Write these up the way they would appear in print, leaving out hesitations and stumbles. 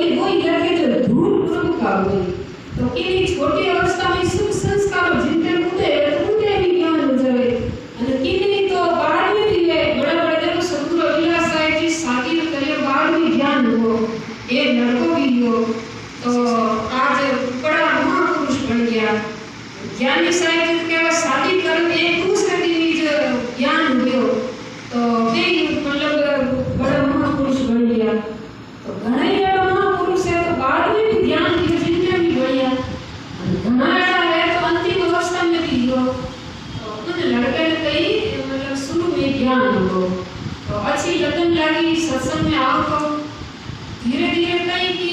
बोली वही लगे जो धूल प्रभु का हुई। तो इतनी छोटी अवस्था में शुभ संस्कार जिनके मुद्दे उनके भी ज्ञान हो जाए। અને कितनी तो बाद में भी है बड़े बड़े देखो सतगुरु अभिलाष साहेब जी शादी करे बाद भी ज्ञान हो, एक लड़को भी हो, तो आज बड़ा महापुरुष बन गया। ज्ञानी साहेब जी के शादी कर एक दूसरे की ज्ञान हो तो भी मतलब बड़ा महापुरुष बन गया। तो घना ऐसा महापुरुष है तो बाद में भी ज्ञान की जिंदगी भी बढ़िया, घना ऐसा है तो अंतिम अवस्था में भी हो। तो उन लड़के ने कही मतलब शुरू में ज्ञान हो तो अच्छी लगन लगी, सत्संग में आओ तो धीरे धीरे कही कि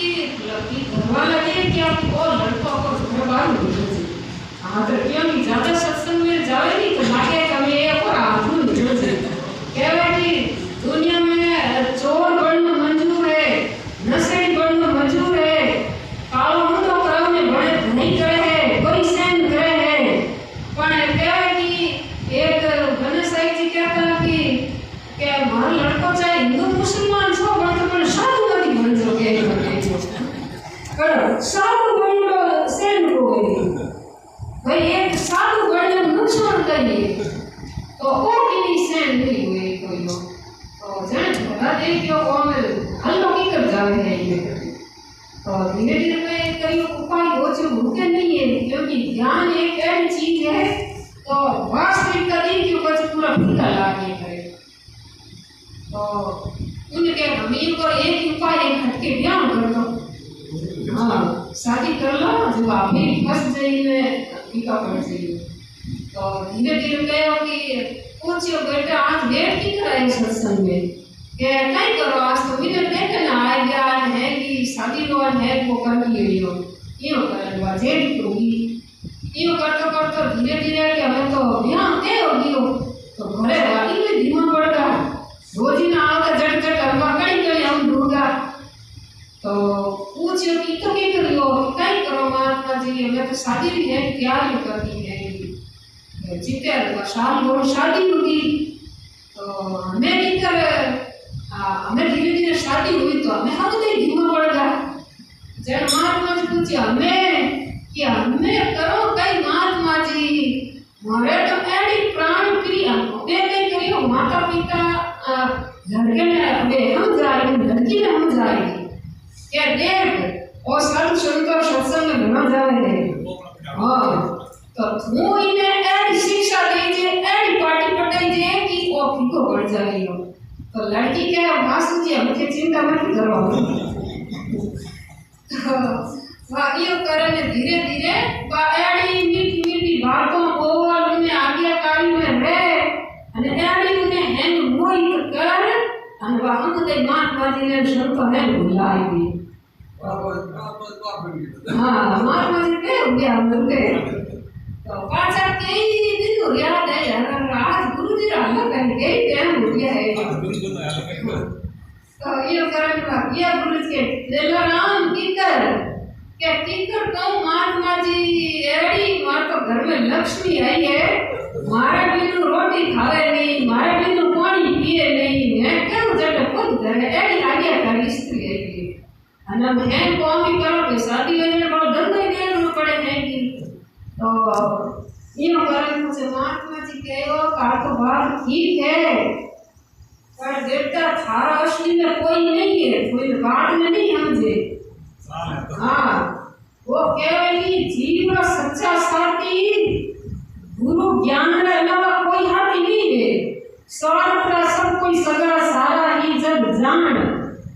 घरवा लगे कि आप और लड़कों को घर बाहर हो जाए। हाँ तो क्योंकि ज्यादा सत्संग में जाए नहीं तो लागे कभी एक और आदमी हो जाए। कहवा कि दुनिया में चोर बनना मंजूर है, नशेड़ी बनना मंजूर है, कालो मुंडो कराने बड़े नहीं करे है, कोई सहन करे है। पर कहवा कि एक गणेश साहिब जी कहता कि मारा लड़को चाहे हिंदू मुसलमान छो पण साधु नहीं बन सके। साधु बनना सहन को भाई एक साधु बनने नुकसान करिए तो वो की सहन नहीं हुए कोई लोग तो जाने बता दे क्यों कौन हल्लो की कर जावे है ये। तो धीरे धीरे में कई उपाय हो जो भूखे नहीं है क्योंकि ज्ञान एक ऐसी चीज है तो वास्तविकता नहीं कि ऊपर पूरा फीका लागे करे। तो उनके हमें को एक उपाय एक हटके ज्ञान कर दो, हाँ शादी कर लो जो आप भी फंस जाइए फीका पड़ जाइए। तो धीरे धीरे कहो कि पूछियो बेटा आज वेट की कराए सत्संग में के नहीं करो आज तो विनर देखे ना आ गया है कि शादी लोन है वो कर लियो यो करवा जेड होगी यो करते करते धीरे धीरे कि हमें तो ब्याह के हो गयो तो घरे वाली में धीमा पड़गा रोजी ना आके जट जट हरवा कई कई हम दूंगा। तो पूछियो कि तो क्या करियो कई करो महात्मा जी हमें तो शादी भी है तैयारी करनी है जीते साल और शादी होगी। तो हमें नहीं कर हमें धीरे धीरे शादी हुई तो हमें हम तो धीमा पड़ेगा। जब महात्मा जी पूछे हमें कि हमें करो कई महात्मा जी मारे तो ऐडी प्राण क्रिया वे कई करियो माता पिता लड़के ने वे हम जाएंगे लड़की ने हम जाएंगे क्या देख और साधु संत सत्संग में घना जावे। हाँ तो वो इन्हें ऐसी शिक्षा दीजिए ऐसी पार्टी पटाई दे कि वो फीको पड़ जाएगी। तो लड़की के मासू जी हमके चिंता मत करो तो वाकियो करने धीरे धीरे ऐसी मीठी मीठी बातों ओवल में आज्ञाकारी में रहे અને ऐसी उन्हें हैंग मोहित कर અને वाहन ते महात्मा जी ने संत है बुलाई दी। हाँ महात्मा जी के हो गया मिलते तो पाचा कई दिन हो गया है यार आज गुरु जी रहना कहीं कई टाइम हो गया है। तो ये करन ये गुरु के दिलराम कीकर क्या कीकर कहूँ महात्मा जी एड़ी मार तो घर में लक्ष्मी आई है मारे बिनु रोटी खावे नहीं मारे बिनु पानी पिए नहीं मैं क्यों जट खुद करे एड़ी आज्ञा कर स्त्री है कि अनम है कौन भी करो कि शादी में बड़ा धंधा ही देना पड़े है कि। तो ये कारण मुझे महात्मा जी कहो का तो बात ठीक है पर देवता थारा असली में कोई नहीं है कोई बात में नहीं समझे। हाँ वो केवली जीव सच्चा साथी गुरु ज्ञान के अलावा कोई हाथी नहीं है। स्वार्थ का सब कोई सगा सारा ही जब जान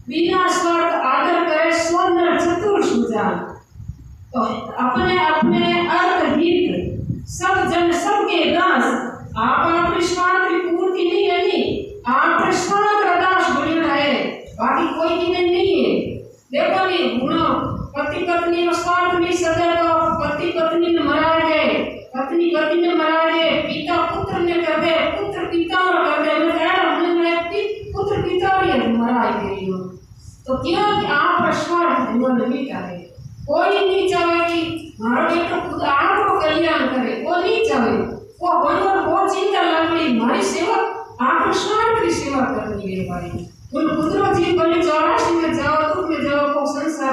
बिना स्वार्थ आदर करे स्वर्ण चतुर सुजान। तो अपने अपने अर्थ हित सब जन सबके दास आप अपने स्वार्थ की पूर्ति नहीं करनी आप स्वार्थ का दास बने रहे बाकी कोई की नहीं है। देखो नहीं गुणों पति पत्नी में स्वार्थ नहीं सके तो पति पत्नी ने मरा गए पत्नी पति ने मरा गए पिता पुत्र ने कर दे पुत्र पिता और कर दे मैं पुत्र पिता और मरा गई हो। तो क्यों कि आप स्वार्थ नहीं करे कोई नहीं चाहे कि मारो बेटो खुद आपको कल्याण करे वो नहीं चाहे वो बनवर बहुत चिंता लग रही हमारी सेवा आप स्वार्थ की सेवा करनी है भाई उन पुत्रों जी बने 84 में जाओ दुख में जाओ को संसार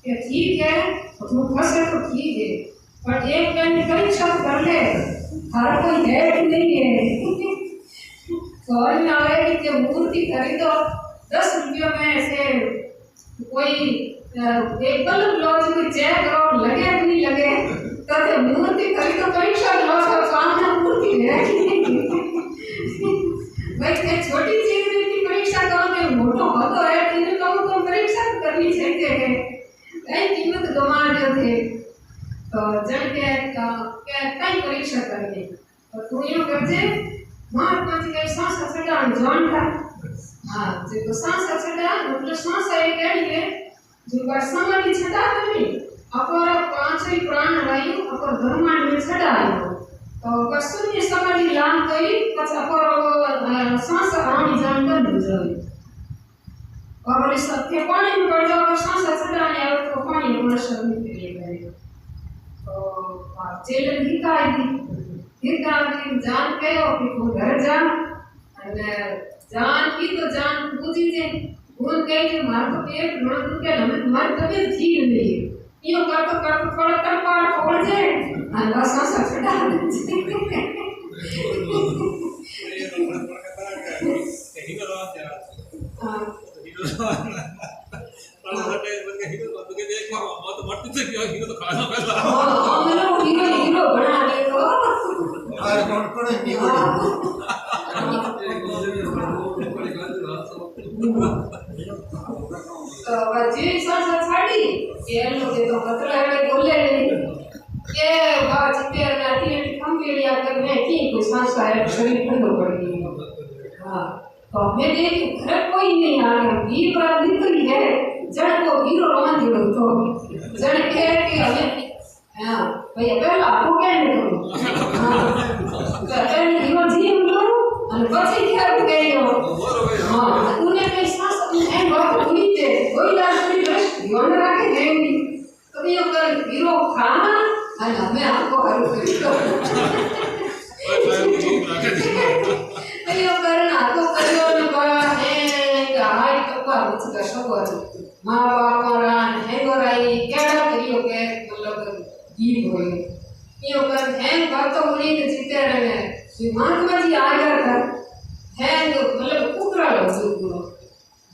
कि ठीक है तुम फंसे तो ठीक है, पर एक टाइम की परीक्षा कर ले, हर कोई है कि नहीं है। समझ में आवे कि मूर्ति खरीदो 10 रुपयों में से कोई एक बल्ब लो जो चेक करो लगे कि नहीं लगे, तो मूर्ति खरीदो परीक्षा लो तो सामने मूर्ति है कि नहीं। भाई एक छोटी चीज की परीक्षा करो तो मोटो होतो है, तीन कहो तो परीक्षा करनी चाहिए है, कई कीमत गवा जो थे तो जन के कई परीक्षा करनी तो तू यो करजे महात्मा जी के सांस छड़ा जान का। हां जो सांस छड़ा मतलब सांस एक है जो का समाधि छड़ा नहीं अपर पांच ही प्राण वायु अपर ब्रह्मांड में छड़ायो तो कसुन्य समाधि लाम कई पछ अपर सांस आनी जान कर बुझाई और इस सत्य पानी में पड़ जाओ सांस छड़ाने और तो पानी में शरीर के लिए करेगा तो चेलन हिकाई जान कयो कि तू घर जा અને जान की तो जान पूजी जे भूल गई कि मार तो पेट न दुखे न मार तबीयत ठीक नहीं यो कर थोड़ा कपाड़ फोड़ जाए और सांस छड़ा हीरो तो खाना पहला हीरो बना दे तो कौन है तो वजी सांस छाड़ी ये लोग तो मतलब है बोले ये बात चित्ते नाती हम के लिए अगर मैं की कोई सांस का शरीर ठंडो पड़ गई। हां तो मैं देख घर कोई नहीं आ गया बीर बात निकली है जड़ को हीरो रोमान दिलो तो जड़ के हमें हां भैया पहला आपको क्या नहीं हां तो हीरो जी हम અને પછી ખેર ગયો હા તૂને કઈ सांस એમ વાત ભૂલી દે કોઈ લાગણી બસ ધ્યાન રાખે નહીં તો યો કર હીરો ખાના અને અમે આપકો હારું કરી દો યો કરना તો કર્યો ને બા હે હાઈ તો પર મુછ સબર मां बाप रा है गोराई केड़ा करियो के मतलब जीव होए यो कर है बात तो उनी के जीते रहे श्री महात्मा जी आ गया था है मतलब कुकरा लो जो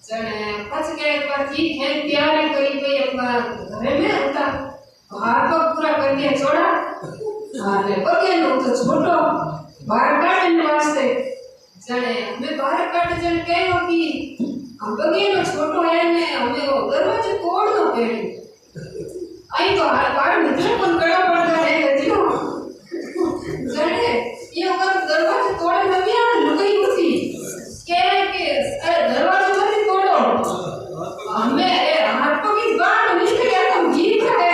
जने पछ के एक बार ठीक है तैयारी करी गई अपना घरे में होता हाथ पूरा करके छोड़ा अरे पगे नो तो छोटो बाहर काटने वास्ते जने हमें बाहर काट जन कहो कि हम पगे नो छोटो है ने हमें वो दरवाजे तोड़नो पड़ी आई तो हर बार निकल पण कड़ा पड़ता है जो जने ये अगर दरवाजे तोड़े नबी आ लुगाई होती के अरे दरवाजे मत तोड़ो हमें हाथ को की बात नहीं किया तुम जीत है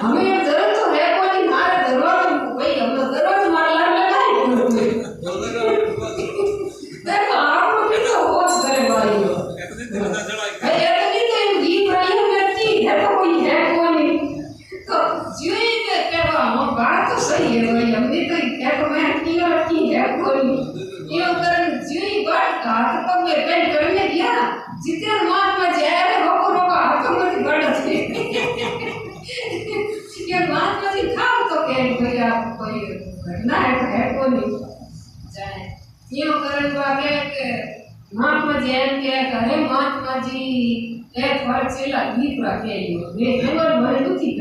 हमें जरूरत तो है कोई हमारे दरवाजे भाई हम दरवाजे मार लगाए देखो आपको कितना होश करे भाई भाई ये तो जीत रही है व्यक्ति है तो कोई तो जीव के कहवा हम बात तो सही है भाई हमने तो क्या तो मैं किया रखी है कोई ये उधर जीव बात का तो मैं कहीं करने दिया जितने महात्मा जय रे रोको हाथ में बढ़ थे ये महात्मा जी था तो कह भैया कोई घटना है कोई जाने ये उधर वाके के महात्मा जैन के करे महात्मा जी एक बार चला गीत रखे ये नंबर भरे दुखी